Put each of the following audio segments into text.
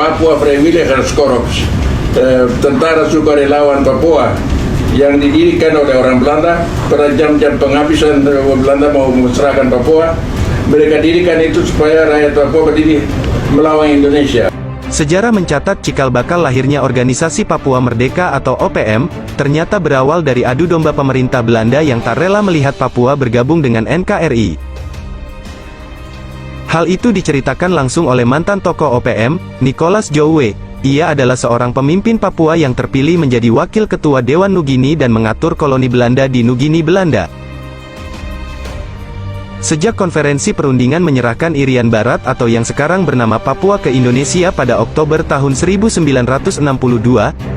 Papua Freiwilligers Korps, tentara sukarelawan Papua yang didirikan oleh orang Belanda pada jam-jam penghabisan Belanda mau memusnahkan Papua. Mereka dirikan itu supaya rakyat Papua berdiri melawan Indonesia. Sejarah mencatat cikal bakal lahirnya organisasi Papua Merdeka atau OPM, ternyata berawal dari adu domba pemerintah Belanda yang tak rela melihat Papua bergabung dengan NKRI. Hal itu diceritakan langsung oleh mantan tokoh OPM, Nicholas Jowe. Ia adalah seorang pemimpin Papua yang terpilih menjadi wakil ketua Dewan Nugini dan mengatur koloni Belanda di Nugini Belanda. Sejak konferensi perundingan menyerahkan Irian Barat atau yang sekarang bernama Papua ke Indonesia pada Oktober tahun 1962,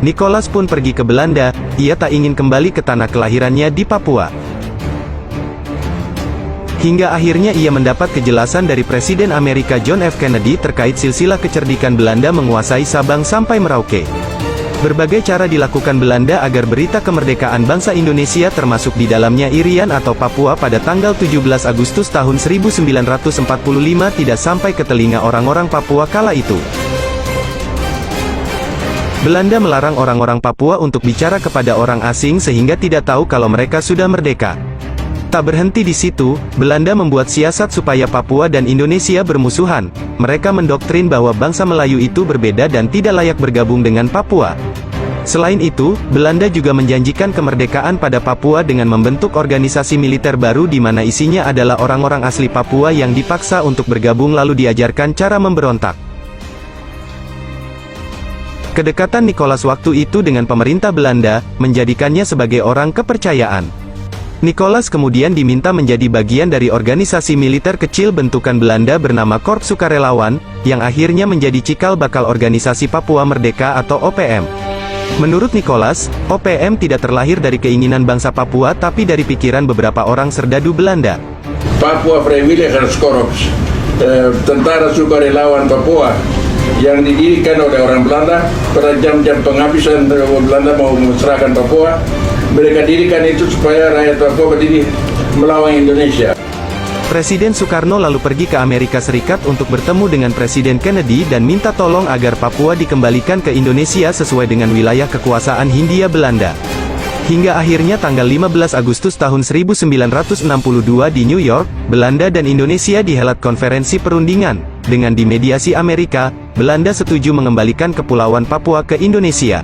Nicholas pun pergi ke Belanda. Ia tak ingin kembali ke tanah kelahirannya di Papua. Hingga akhirnya ia mendapat kejelasan dari Presiden Amerika John F. Kennedy terkait silsilah kecerdikan Belanda menguasai Sabang sampai Merauke. Berbagai cara dilakukan Belanda agar berita kemerdekaan bangsa Indonesia termasuk di dalamnya Irian atau Papua pada tanggal 17 Agustus tahun 1945 tidak sampai ke telinga orang-orang Papua kala itu. Belanda melarang orang-orang Papua untuk bicara kepada orang asing sehingga tidak tahu kalau mereka sudah merdeka. Tak berhenti di situ, Belanda membuat siasat supaya Papua dan Indonesia bermusuhan. Mereka mendoktrin bahwa bangsa Melayu itu berbeda dan tidak layak bergabung dengan Papua. Selain itu, Belanda juga menjanjikan kemerdekaan pada Papua dengan membentuk organisasi militer baru di mana isinya adalah orang-orang asli Papua yang dipaksa untuk bergabung lalu diajarkan cara memberontak. Kedekatan Nicholas waktu itu dengan pemerintah Belanda, menjadikannya sebagai orang kepercayaan. Nicholas kemudian diminta menjadi bagian dari organisasi militer kecil bentukan Belanda bernama Korps Sukarelawan, yang akhirnya menjadi cikal bakal organisasi Papua Merdeka atau OPM. Menurut Nicholas, OPM tidak terlahir dari keinginan bangsa Papua tapi dari pikiran beberapa orang serdadu Belanda. Papua Freiwilligers Korps, tentara sukarelawan Papua yang didirikan oleh orang Belanda pada jam-jam penghabisan Belanda mau memusnahkan Papua. Mereka dirikan itu supaya rakyat Papua berdiri melawan Indonesia. Presiden Soekarno lalu pergi ke Amerika Serikat untuk bertemu dengan Presiden Kennedy dan minta tolong agar Papua dikembalikan ke Indonesia sesuai dengan wilayah kekuasaan Hindia Belanda. Hingga akhirnya tanggal 15 Agustus tahun 1962 di New York, Belanda dan Indonesia dihelat konferensi perundingan. Dengan dimediasi Amerika, Belanda setuju mengembalikan Kepulauan Papua ke Indonesia.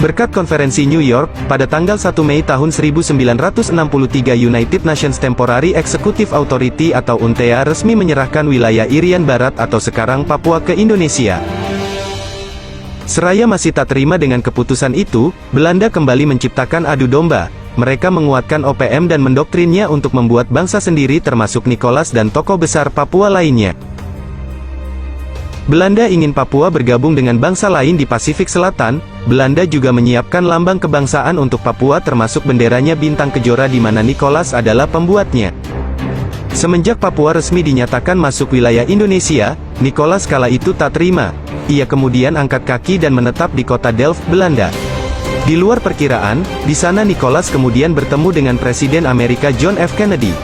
Berkat konferensi New York, pada tanggal 1 Mei tahun 1963 United Nations Temporary Executive Authority atau UNTEA resmi menyerahkan wilayah Irian Barat atau sekarang Papua ke Indonesia. Seraya masih tak terima dengan keputusan itu, Belanda kembali menciptakan adu domba. Mereka menguatkan OPM dan mendoktrinnya untuk membuat bangsa sendiri termasuk Nicholas dan tokoh besar Papua lainnya. Belanda ingin Papua bergabung dengan bangsa lain di Pasifik Selatan. Belanda juga menyiapkan lambang kebangsaan untuk Papua termasuk benderanya bintang kejora di mana Nicholas adalah pembuatnya. Semenjak Papua resmi dinyatakan masuk wilayah Indonesia, Nicholas kala itu tak terima. Ia kemudian angkat kaki dan menetap di kota Delft, Belanda. Di luar perkiraan, di sana Nicholas kemudian bertemu dengan Presiden Amerika John F. Kennedy.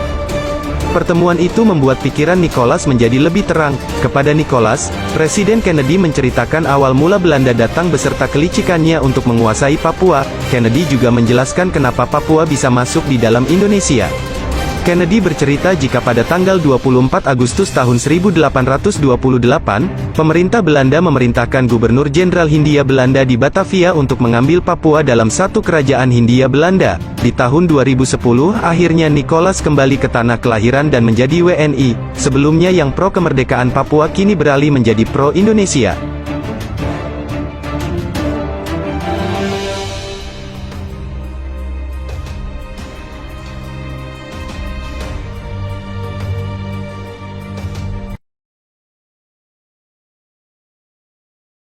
Pertemuan itu membuat pikiran Nicholas menjadi lebih terang. Kepada Nicholas, Presiden Kennedy menceritakan awal mula Belanda datang beserta kelicikannya untuk menguasai Papua. Kennedy juga menjelaskan kenapa Papua bisa masuk di dalam Indonesia. Kennedy bercerita jika pada tanggal 24 Agustus tahun 1828, pemerintah Belanda memerintahkan Gubernur Jenderal Hindia Belanda di Batavia untuk mengambil Papua dalam satu kerajaan Hindia Belanda. Di tahun 2010, akhirnya Nicholas kembali ke tanah kelahiran dan menjadi WNI. Sebelumnya yang pro kemerdekaan Papua kini beralih menjadi pro Indonesia.